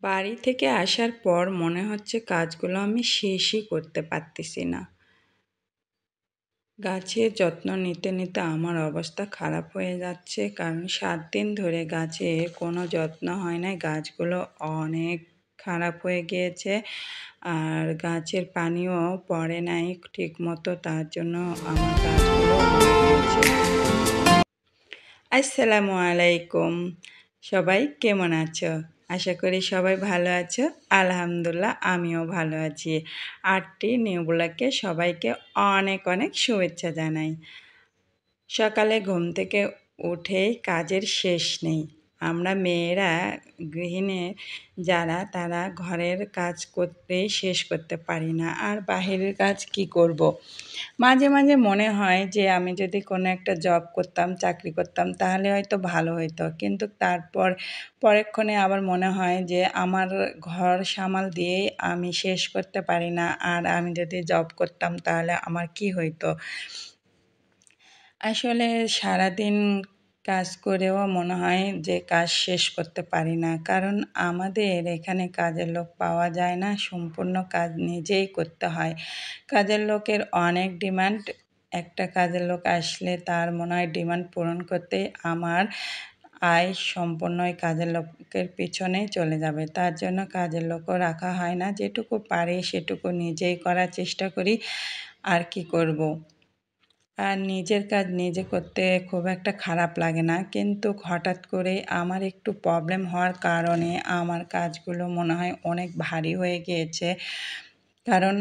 বাড়ি থেকে আসার পর মনে হচ্ছে কাজগুলো আমি শেষই করতে পারতেছি না। গাছের যত্ন নিতে নিতে আমার অবস্থা খারাপ হয়ে যাচ্ছে, কারণ ৭ দিন ধরে গাছের কোনো যত্ন হয় নাই। গাছগুলো অনেক খারাপ হয়ে গিয়েছে, আর গাছের পানিও পড়ে নাই ঠিকমতো, তার জন্য আমার গাছগুলো মরে গিয়েছে। আসসালামু আলাইকুম। সবাই কেমন আছো? আশা করি সবাই ভালো আছো। আলহামদুলিল্লাহ আমিও ভালো আছি। আরটি নিউ ব্লগে সবাইকে অনেক অনেক শুভেচ্ছা জানাই। সকালে ঘুম থেকে উঠেই কাজের শেষ নেই। আমরা মেয়েরা, গৃহিণী যারা, তারা ঘরের কাজ করতেই শেষ করতে পারি না, আর বাহিরের কাজ কি করব। মাঝে মাঝে মনে হয় যে আমি যদি কোনো একটা জব করতাম, চাকরি করতাম, তাহলে হয়তো ভালো হতো, কিন্তু তারপর পরক্ষণে আবার মনে হয় যে আমার ঘর সামাল দিয়েই আমি শেষ করতে পারি না, আর আমি যদি জব করতাম তাহলে আমার কি হইতো। আসলে সারাদিন কাজ করেও মনে হয় যে কাজ শেষ করতে পারি না, কারণ আমাদের এখানে কাজের লোক পাওয়া যায় না, সম্পূর্ণ কাজ নিজেই করতে হয়। কাজের লোকের অনেক ডিমান্ড। একটা কাজের লোক আসলে তার মনে হয় ডিমান্ড পূরণ করতে আমার আয় সম্পূর্ণ ওই কাজের লোকের পিছনেই চলে যাবে। তার জন্য কাজের লোকও রাখা হয় না, যেটুকু পারি সেটুকু নিজেই করার চেষ্টা করি। আর কি করব। আর নিজের কাজ নিজে করতে খুব একটা খারাপ লাগে না, কিন্তু হঠাৎ করে আমার একটু প্রবলেম হওয়ার কারণে আমার কাজগুলো মনে হয় অনেক ভারী হয়ে গিয়েছে। কারণ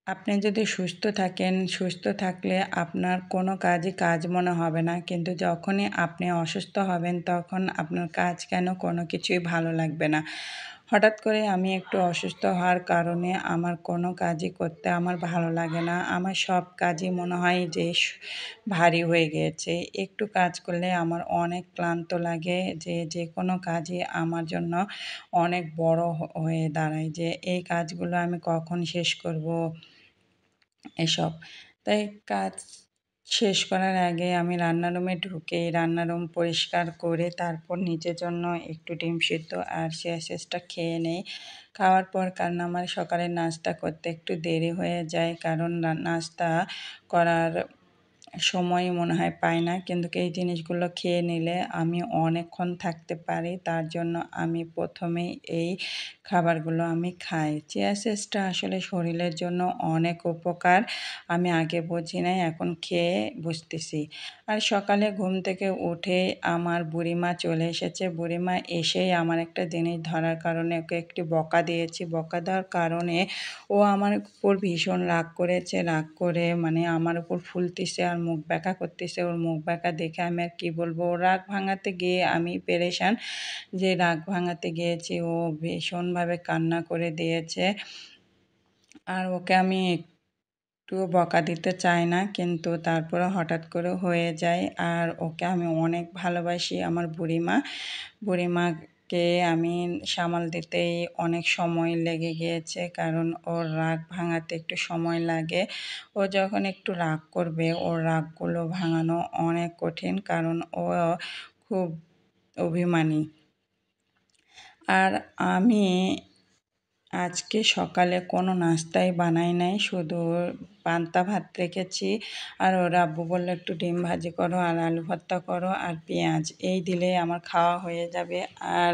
আপনি যদি সুস্থ থাকেন, সুস্থ থাকলে আপনার কোনো কাজই কাজ মনে হবে না, কিন্তু যখনই আপনি অসুস্থ হবেন তখন আপনার কাজ কেন কোনো কিছুই ভালো লাগবে না। হঠাৎ করে আমি একটু অসুস্থ হওয়ার কারণে আমার কোনো কাজই করতে আমার ভালো লাগে না। আমার সব কাজই মনে হয় যে ভারী হয়ে গিয়েছে। একটু কাজ করলে আমার অনেক ক্লান্ত লাগে, যে কোনো কাজই আমার জন্য অনেক বড় হয়ে দাঁড়ায়, যে এই কাজগুলো আমি কখন শেষ করব এসব। তাই কাজ শেষ করার আগে আমি রান্নারুমে ঢুকে রান্নারুম পরিষ্কার করে তারপর নিজের জন্য একটু ডিম সিদ্ধ আর সসটা খেয়ে নেই। খাওয়ার পর, কারণ আমার সকালে নাস্তা করতে একটু দেরি হয়ে যায়, কারণ নাস্তা করার সময় মনে হয় পাই না, কিন্তু এই জিনিসগুলো খেয়ে নিলে আমি অনেকক্ষণ থাকতে পারি, তার জন্য আমি প্রথমেই এই খাবারগুলো আমি খাই। চিয়া সিডসটা আসলে শরীরের জন্য অনেক উপকার, আমি আগে বুঝি নাই, এখন খেয়ে বুঝতেছি। আর সকালে ঘুম থেকে উঠে আমার বুড়িমা চলে এসেছে। বুড়িমা এসেই আমার একটা জিনিস ধরার কারণে ওকে একটি বকা দিয়েছি। বকা দেওয়ার কারণে ও আমার উপর ভীষণ রাগ করেছে। রাগ করে মানে আমার উপর ফুলতেছে আর মুখ ব্যাকা করতেছে। ওর মুখ ব্যাকা দেখে আমি আর কি বলবো। ওর রাগ ভাঙাতে গিয়ে আমি পেরেশান, যে রাগ ভাঙাতে গিয়েছি ও ভীষণভাবে কান্না করে দিয়েছে। আর ওকে আমি একটুও বকা দিতে চাই না, কিন্তু তারপরে হঠাৎ করে হয়ে যায়। আর ওকে আমি অনেক ভালোবাসি, আমার বুড়িমাকে আমি সামাল দিতেই অনেক সময় লেগে গিয়েছে, কারণ ওর রাগ ভাঙাতে একটু সময় লাগে। ও যখন একটু রাগ করবে, ওর রাগগুলো ভাঙানো অনেক কঠিন, কারণ ও খুব অভিমানী। আর আমি আজকে সকালে কোনো নাস্তাই বানাই নাই, শুধু পান্তা ভাত রেখেছি। আর ওর আব্বু বললো একটু ডিম ভাজি করো আর আলু ভর্তা করো আর পেঁয়াজ, এই দিলেই আমার খাওয়া হয়ে যাবে। আর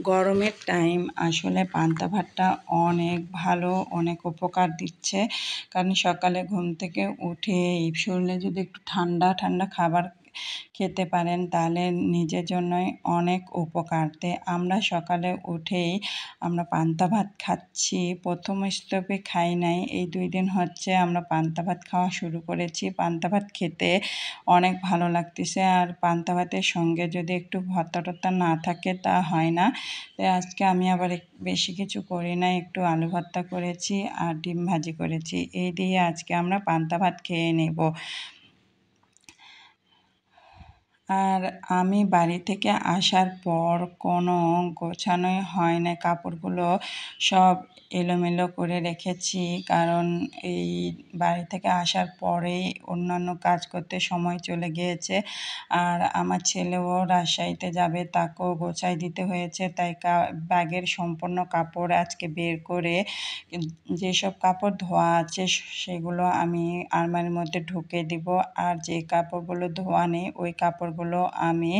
গরমের টাইম আসলে পান্তা ভাতটা অনেক ভালো, অনেক উপকার দিচ্ছে, কারণ সকালে ঘুম থেকে উঠে এই শরীরে যদি একটু ঠান্ডা ঠান্ডা খাবার খেতে পারেন তাহলে নিজের জন্যই অনেক উপকার। তাই আমরা সকালে উঠেই আমরা পান্তা ভাত খাচ্ছি। প্রথম স্টপে খাই নাই, এই 2 দিন হচ্ছে আমরা পান্তা ভাত খাওয়া শুরু করেছি। পান্তা ভাত খেতে অনেক ভালো লাগতেছে, আর পান্তা ভাতের সঙ্গে যদি একটু ভর্তা টর্তা না থাকে তা হয় না। তাই আজকে আমি আবার বেশি কিছু করি নাই, একটু আলু ভর্তা করেছি আর ডিম ভাজি করেছি, এই দিয়ে আজকে আমরা পান্তা ভাত খেয়ে নেব। আর আমি বাড়ি থেকে আসার পর কোনো গোছানোই হয় না, কাপড়গুলো সব এলোমেলো করে রেখেছি, কারণ এই বাড়ি থেকে আসার পরেই অন্যান্য কাজ করতে সময় চলে গিয়েছে। আর আমার ছেলেও রাজশাহীতে যাবে, তাকেও গোছাই দিতে হয়েছে, তাই ব্যাগের সম্পূর্ণ কাপড় আজকে বের করে যেসব কাপড় ধোয়া আছে সেগুলো আমি আলমারির মধ্যে ঢুকিয়ে দিব, আর যে কাপড়গুলো ধোয়া নেই ওই কাপড়গুলো আমি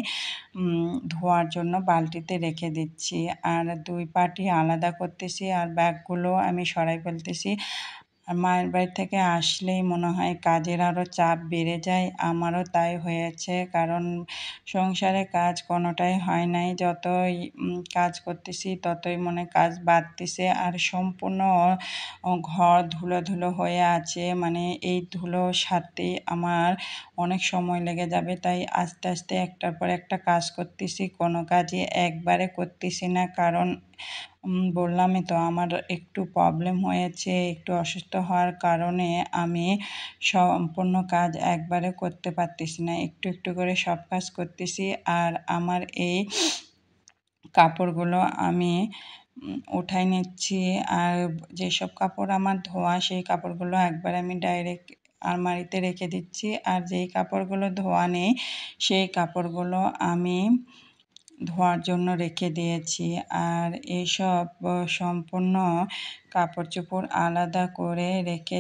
ধোয়ার জন্য বালতিতে রেখে দিচ্ছি। আর দুই পাটি আলাদা করতেছি আর ব্যাগগুলো আমি সরাই ফেলতেছি। আর মায়ের বাড়ি থেকে আসলেই মনে হয় কাজের আরও চাপ বেড়ে যায়, আমারও তাই হয়েছে, কারণ সংসারে কাজ কোনোটাই হয় নাই, যতই কাজ করতেছি ততই মনে কাজ বাড়তেছে। আর সম্পূর্ণ ঘর ধুলো ধুলো হয়ে আছে, মানে এই ধুলো সারতেই আমার অনেক সময় লেগে যাবে, তাই আস্তে আস্তে একটার পর একটা কাজ করতেছি, কোনো কাজই একবারে করতেছি না, কারণ বললামই তো আমার একটু প্রবলেম হয়েছে, একটু অসুস্থ হওয়ার কারণে আমি সম্পূর্ণ কাজ একবারে করতে পারতেছি না, একটু একটু করে সব কাজ করতেছি। আর আমার এই কাপড়গুলো আমি উঠাই নিচ্ছি, আর যেসব কাপড় আমার ধোয়া সেই কাপড়গুলো একবারে আমি ডাইরেক্ট আলমারিতে রেখে দিচ্ছি, আর যেই কাপড়গুলো ধোয়া নেই সেই কাপড়গুলো আমি ধোয়ার জন্য রেখে দিয়েছি। আর এইসব সম্পূর্ণ কাপড় চোপড় আলাদা করে রেখে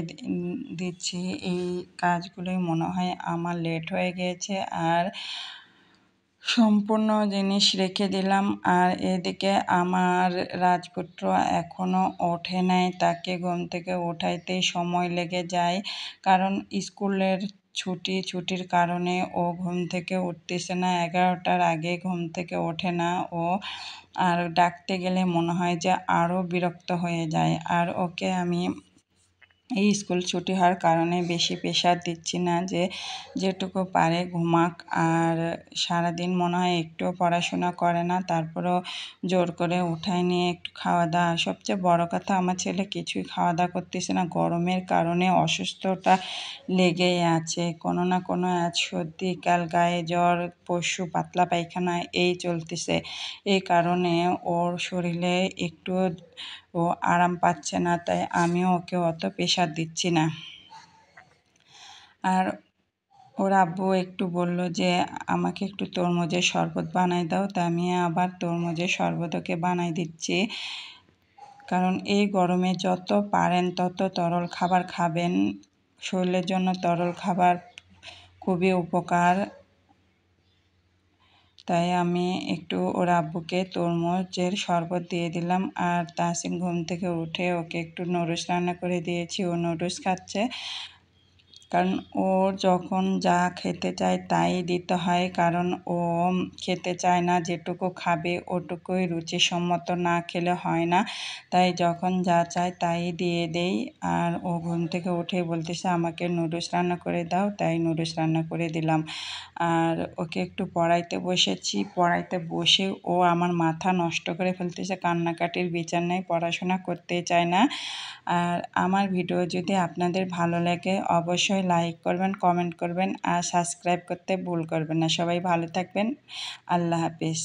দিচ্ছি, এই কাজগুলোই মনে হয় আমার লেট হয়ে গিয়েছে। আর সম্পূর্ণ জিনিস রেখে দিলাম, আর এদিকে আমার রাজপুত্র এখনও ওঠে নাই, তাকে ঘুম থেকে ওঠাইতেই সময় লেগে যায়, কারণ স্কুলের ছুটির কারণে ও ঘুম থেকে উঠতেছে না, 11টার আগে ঘুম থেকে ওঠে না ও। আর ডাকতে গেলে মনে হয় যে আরও বিরক্ত হয়ে যায়। আর ওকে আমি এই স্কুল ছুটি হওয়ার কারণে বেশি প্রেশার দিচ্ছি না, যে যেটুকু পারে ঘুমাক। আর সারাদিন মনে হয় একটুও পড়াশোনা করে না, তারপরেও জোর করে উঠায় নিয়ে একটু খাওয়া দাওয়া, সবচেয়ে বড় কথা আমার ছেলে কিছুই খাওয়া দাওয়া করতেছে না, গরমের কারণে অসুস্থতা লেগেই আছে, কোনো না কোনো আজ সর্দি, কাল গায়ে জ্বর, পরশু পাতলা পায়খানা, এই চলতেছে। এই কারণে ওর শরীরে একটু ও আরাম পাচ্ছে না, তাই আমিও ওকে অত প্রেশার দিচ্ছি না। আর ওর আব্বু একটু বলল যে আমাকে একটু তরমুজের শরবত বানাই দাও, তা আমি আবার তরমুজের শরবত ওকে বানাই দিচ্ছি, কারণ এই গরমে যত পারেন তত তরল খাবার খাবেন, শরীরের জন্য তরল খাবার খুবই উপকার। তাই আমি একটু ওর আব্বুকে তরমুজের শরবত দিয়ে দিলাম। আর তাহসিন ঘুম থেকে উঠে ওকে একটু নুডলস রান্না করে দিয়েছি, ও নুডলস খাচ্ছে, কারণ ও যখন যা খেতে চায় তাই দিতে হয়, কারণ ও খেতে চায় না, যেটুকু খাবে ওটুকুই রুচিসম্মত, না খেলে হয় না, তাই যখন যা চায় তাই দিয়ে দেই। আর ও ঘুম থেকে উঠে বলতেছে আমাকে নুডলস রান্না করে দাও, তাই নুডলস রান্না করে দিলাম। আর ওকে একটু পড়াইতে বসেছি, পড়াইতে বসে ও আমার মাথা নষ্ট করে ফেলতেছে, কান্নাকাটির বিচার নেই, পড়াশোনা করতে চায় না। আর আমার ভিডিও যদি আপনাদের ভালো লাগে অবশ্যই লাইক করবেন, কমেন্ট করবেন, আর সাবস্ক্রাইব করতে ভুল করবেন না। সবাই ভালো থাকবেন, আল্লাহ হাফিজ।